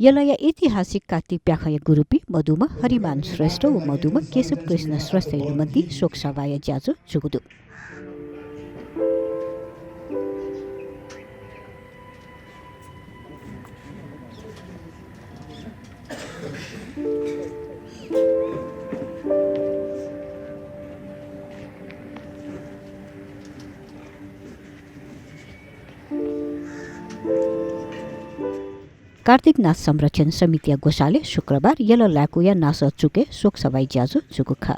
यलय ऐतिहासिक कार्तिक प्याखय गुरुपी मधुमा हरिमान श्रेष्ठ व मधुमा केशव कृष्ण श्रेष्ठ इलुमन्ती शोक सभाय ज्याजो जुगुदु कार्तिक नाच संरक्षण समिति गोसाले शुक्रबार यल लाकुया नास चुके शोक सभाई ज्याजो जुगुखा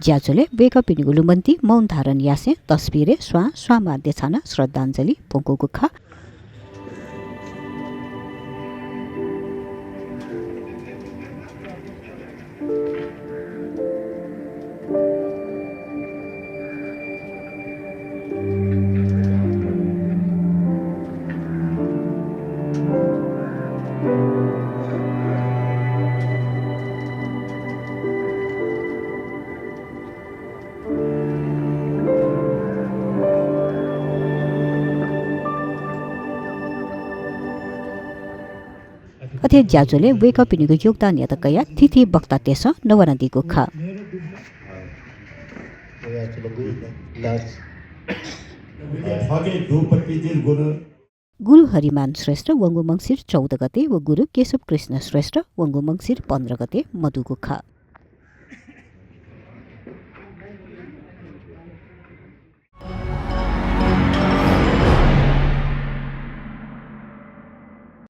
ज्याजोले बेकअप इनिगुलुमन्ती मौन धारण यासे तस्बिरे स्वामाद्य छाना श्रद्धाञ्जली पोङ्कुगुखा अथे ज्याजोले वेकअप इनिगु योगदान यतकया तिथि वक्ता तेस नवनदीको खा गुरु हरिमान श्रेष्ठ वंगु मंगिर 14 गते व गुरु केशव कृष्ण श्रेष्ठ वंगु मंगिर 15 गते मधुको खा